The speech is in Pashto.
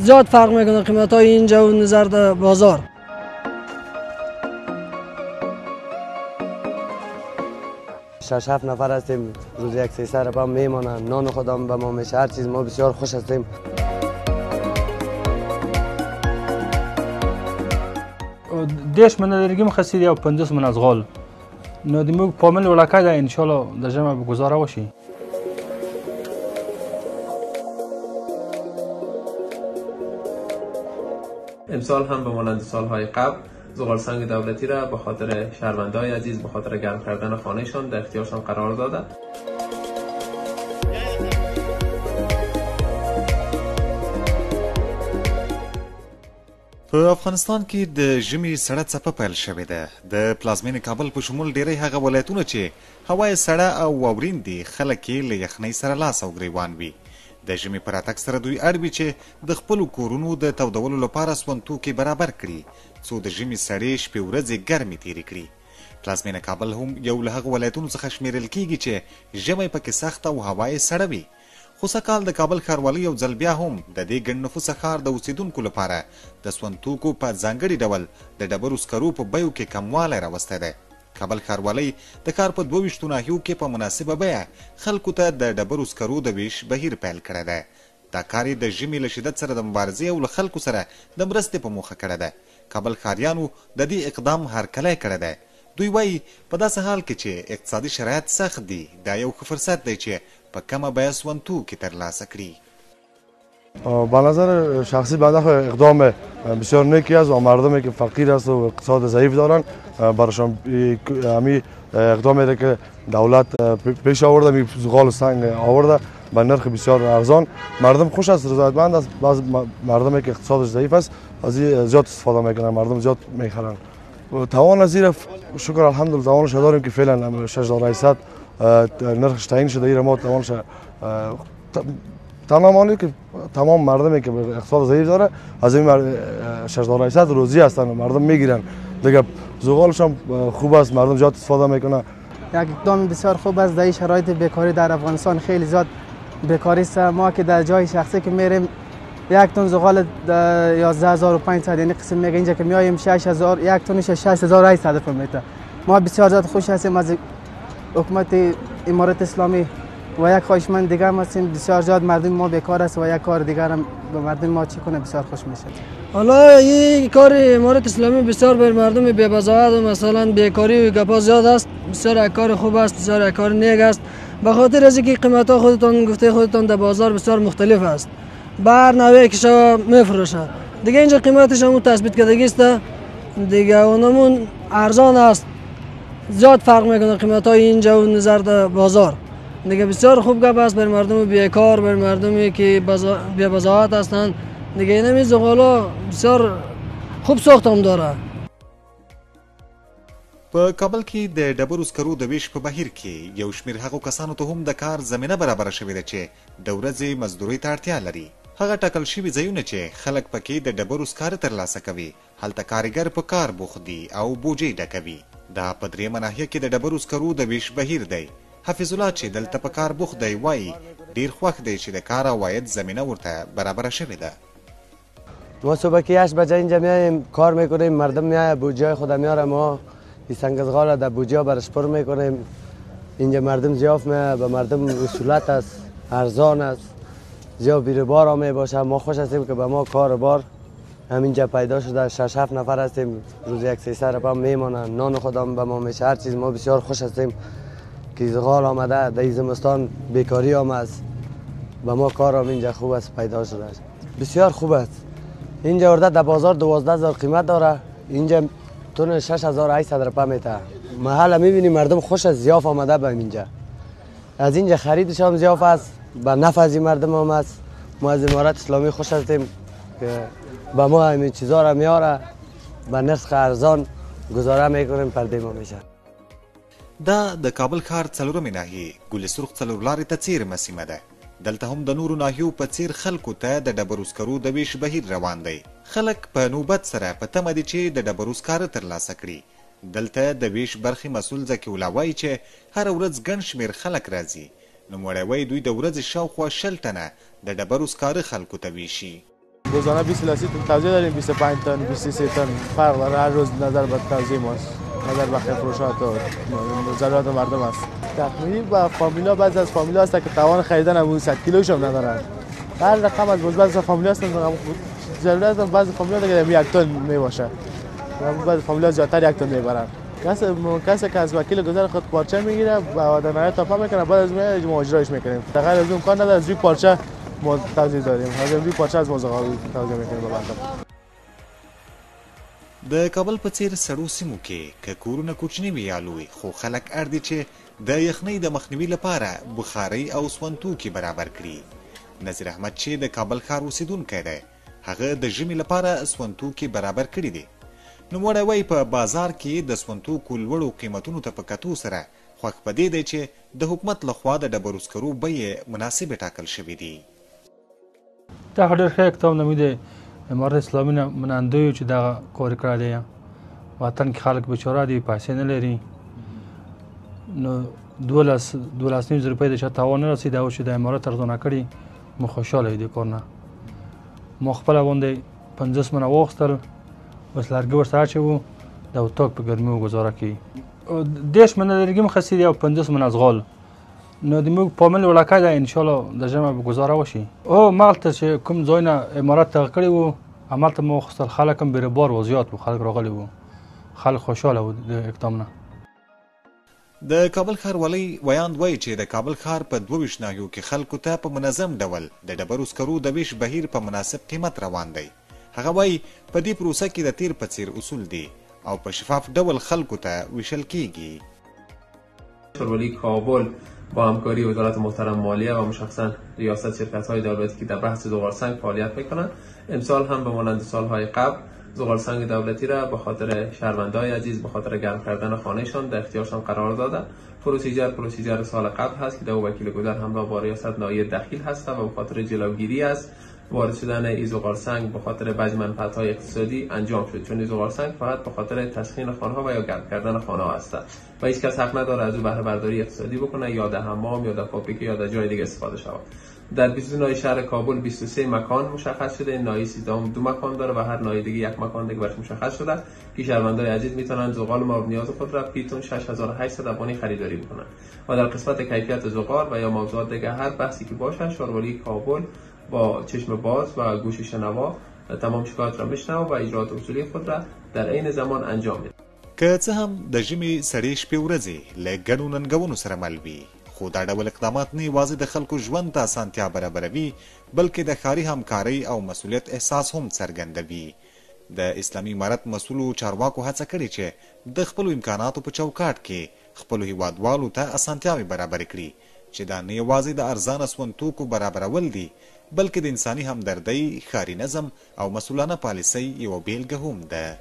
زیاد فرق میکنه قیمت های اینجا و نظر در بازار. شش هفت نفر هستیم، روز یک 300 روپیه میمانه، نان خودم به ما میشه، هر چیز ما بسیار خوش هستیم. دیش من درگیم خسید یا 50 من از غال ندیمو کامل ولکه ده انشالله در جمع بگذاره باشی. امسال هم به مانند سالهای قبل زغال سنگ دولتی را به خاطر شهروندای عزیز به خاطر گرم کردن خانهشان در اختیارشان قرار داده. په افغانستان کې د ژمي سړه څپه پیل شوې ده. د پلازمینې کابل په شمول ډیری هغه ولایتونه چې هوا یې سړه او واورین دي خلک یې له یخنۍ سره لاس او ګریوان وي. د ژمي په راتګ سره دوی اړ وي چې د خپلو کورونو د تودولو لپاره سونتوکي برابر کړي څو د ژمي سړې شپې ورځې ګرمې تېرې کړي. پلازمینه کابل هم یو له هغه ولایتونو څخه شمیرل کیږي چې ژمی پکې سخت او هوا یې سړه وي. خو سږکال د کابل ښاروالۍ یو ځل بیا هم د دې ګڼ نفوسه ښار د اوسیدونکو لپاره د سونتوکو په ځانګړي ډول د ډبرو سکرو په بیو کې کموالی راوستی دی. کابل ښاروالۍ د کار په 22 ناحیو کې په مناسبه بیه خلکو ته د ډبرو سکرو د ویش بهیر پیل کړی دی. دا کار یې د ژمي له شدت سره د مبارزې او له خلکو سره د مرستې په موخه کړی دی. کابل ښاریانو د دې اقدام هرکلی کړی دی. دوی وایي په داسې حال کې چې اقتصادي شرایط سخت دي دا یو ښه فرصت دی چې په کمه بیه سونتوکي ترلاسه کړي. به نظر شخصی بنده اقدام بسیار نیکی است و مردمی که فقیر است و اقتصاد ضعیف دارند برایشان همین اقدامی را که دولت پیش آورده می زغال سنگ آورده به نرخ بسیار ارزان مردم خوش است رضایتمند است. بعض مردمی که اقتصادش ضعیف است از این زیاد استفاده میکنن مردم زیاد میخرن. توان از این شکر الحمدلله توانش داریم که فعلا 6800 نرخش تعیین شده این ما توانش تمامی که تمام مردمی که اقتصاد ضعیف داره از این 6800 روزی هستن و مردم میگیرن دیگه زغالش هم خوب است مردم زیاد استفاده میکنه. یک اقدام بسیار خوب است. در شرایط بیکاری در افغانستان خیلی زیاد بیکاری است. ما که در جای شخصی که میریم یک تن زغال 11500 یعنی قسم میگه اینجا که میایم 6000 یک تنش 6800 میته. ما بسیار زیاد خوش هستیم از حکومت امارات اسلامی و یک خواهشمند دیگر هم هستیم. بسیار زیاد مردم ما بیکار است و یک کار دیگر هم به مردم ما چی کنه بسیار خوش میشه. حالا این کار امارات اسلامی بسیار بر مردم بی‌بضاعت و مثلا بیکاری و گپا زیاد است. بسیار کار خوب است، بسیار کار نیک است. به خاطر از اینکه قیمت ها خودتان گفته خودتان در بازار بسیار مختلف است. بر نوعی که شما میفروشه دیگه اینجا قیمتش هم تثبیت کردگی است دیگه اونمون ارزان است. زیاد فرق میکنه قیمت های اینجا و نظر در بازار. دیگه بسیار خوب گپ است بر مردم بیکار بر مردمی که بی‌بضاعت هستند. دیگه اینمی زغالا بسیار خوب ساخت هم داره. په کابل کې د ډبرو سکرو د ویش په بهیر کې یو شمېر هغو کسانو ته هم د کار زمینه برابره شوې ده چې د ورځې مزدورۍ ته اړتیا لري. هغه ټاکل شوي ځایونه چې خلک پکې د ډبرو سکاره ترلاسه کوي هلته کارګر په کار بوخت دي او بوجۍ ډکوي. دا په 3مه ناحیه کې د ډبرو سکرو د ویش بهیر دی. حفیظ الله چې دلته په کار بوخت دی وایي ډیر خوښ دی چې د کار عواید زمینه ورته برابره شوې ده. ما صبح که 8 بجه اینجا میایم کار میکنیم مردم میایه بوجه خود میاره ما این سنگ زغال در بوجه برش پر میکنیم. اینجا مردم زیاف میایه به مردم اصولت است ارزان است زیاد بیروبار هم میباشه. ما خوش هستیم که به ما کار بار همینجا پیدا شده 6-7 نفر هستیم روز یک 300 روپیه میمانه نان خودم به ما میشه هر چیز ما بسیار خوش هستیم که زغال آمده در زمستان بیکاری هم است به ما کار هم اینجا خوب است پیدا شده بسیار خوب است. اینجا ورده در بازار 12000 قیمت داره اینجا تون 6800 روپیه میته. محل میبینی مردم خوش از زیاف آمده به اینجا از اینجا خریدش هم زیاف است به نفع از مردم هم است. ما از امارات اسلامی خوش هستیم که به ما همین چیزا را میاره به نرخ ارزان گزاره میکنیم پرده ما میشه. دا د کابل ښار 4مې ناحیې ګل سرخ څلور لارې ته څیرمه سیمه ده. دلته هم د نورو ناحیو په څیر خلکو ته د ډبرو سکرو د ویش بهیر روان دی. خلک په نوبت سره په تمه دي چې د ډبرو سکاره ترلاسه کړي. دلته د ویش برخې مسؤل ذکي الله وایي چې هره ورځ ګڼ شمېر خلک راځي. نوموړی وایي دوی د ورځې شاوخوا 60 تنه د ډبرو سکاره خلکو ته ویشي. روزانه 20 الی 30 تن توزیع داریم، 25 تن 23 تن فرق داره. هر روز نظر به توزیع ماست، نظر به فروشات و ضرورت مردم است. تخمینی با فامیلا، بعضی از فامیلا هست که توان خریدن همون 100 کیلوش هم ندارن. هر رقم از بعضی از فامیلا هستن ضرورت بعضی فامیلا دیگه 1 تن میباشه، بعضی فامیلا زیادتر 1 تن میبرن. کسی که از وکیل گذر خود پارچه میگیره و آدمای تاپا میکنه، بعد از ما اجراش میکنیم. غیر از اون کار نداره. از روی پارچه ما توزیع داریم، از روی پارچه از موزقاوی توزیع میکنیم به مردم. د کابل په څیر سړو سیمو کې که کورونه کوچني وي یا لوی، خو خلک اړ دي چې د یخنۍ د مخنیوي لپاره بخارۍ او سون توکي برابر کړي. نظیر احمد چې د کابل ښار اوسیدونکی دی، هغه د ژمي لپاره سون توکي برابر کړي دي. نوموړی وایي په بازار کې د سون توکو لوړو قیمتونو ته په کتو سره خوښ په دې دی چې د حکومت لخوا د ډبرو سکرو بیې مناسبې ټاکل شوي دي. دا خو ډېر ښه اقدام نومې دی امارت اسلامي نه منندوی چې دغه کار کړی دی. وطن کې خلک بیچاره دي، پیسې نه لري، نو 12.5 روپۍ د چا تاوان نه رسېد او چې د امارت ارزانه کړي، موږ خوشحاله یو دې کار نه. ما خپله باندې 50 منه واخیستل، اوس لرګي ورته اچوو، د اتاق په ګرمي وګزاره کوي. 10 منه لرګي مخصي دي او 50 منه ازغال. نو د موږ پامل وړاکه ده، انشاءالله د ژمه به ګزاره وشي. او مغلته چې کوم ځای نه امارت ته کړی وو، همالته مو واخیستل. خلک هم بیروبار و، زیات وو، خلک راغلي وو، خلک خوشحاله وو د اقدام نه. د کابل ښاروالۍ ویاند وایي چې د کابل ښار په 22 ناحیو کې خلکو ته په منظم ډول د ډبرو سکرو د ویش بهیر په مناسب قیمت روان دی. هغه وایي په دې پروسه کې د تیر په څیر اصول دي او په شفاف ډول خلکو ته ویشل کیږي. ښاروالۍ کابل با همکاری وزارت محترم مالیه و مشخصا ریاست شرکت‌های دولتی که در بحث زغالسنگ فعالیت میکنند، امسال هم به مانند سالهای قبل زغالسنگ دولتی را به خاطر شهروندان عزیز به خاطر گرم کردن خانهشان در اختیارشان قرار داده. پروسیجر سال قبل هست که دو وکیل گذر همراه با ریاست نایب دخیل هستند و به خاطر جلوگیری از وارد شدن این زغالسنگ به خاطر بعضی منفعت‌های اقتصادی انجام شد، چون این زغالسنگ فقط به خاطر تسخین خانه‌ها و یا گرم کردن خانه‌ها است و هیچ کس حق نداره از او بهره برداری اقتصادی بکنه یا در حمام یا در فابریکه یا در جای دیگه استفاده شود. در 22 ناحیه شهر کابل 23 مکان مشخص شده. ناحیه 13 2 مکان داره و هر ناحیه دیگه 1 مکان دیگه برش مشخص شده که شهروندان عزیز میتونن زغال مورد نیاز خود را پیتون 6800 افغانی خریداری بکنن. و در قسمت کیفیت زغال و یا موضوعات دیگه هر بحثی که باشه، ښاروالۍ کابل با چشم باز و گوش شنوا تمام شکایت را میشنوه و اجرات اصولی خود را در عین زمان انجام میده. که څه هم د ژمي سړې شپې ورځې له ګڼو ننګونو سره مل وي، خو دا ډول اقدامات نه یوازې د خلکو ژوند ته اسانتیا برابروي، بلکې د ښاري همکارۍ او مسؤلیت احساس هم څرګندوي. د اسلامي امارت مسؤلو چارواکو هڅه کړې چې د خپلو امکاناتو په چوکاټ کې خپلو هیوادوالو ته اسانتیاوې برابرې کړي، چې دا نه یوازې د ارزانه سون توکو برابرول دي، بلکې د انساني همدردۍ، ښاري نظم او مسؤلانه پالیسۍ یوه بیلګه هم ده.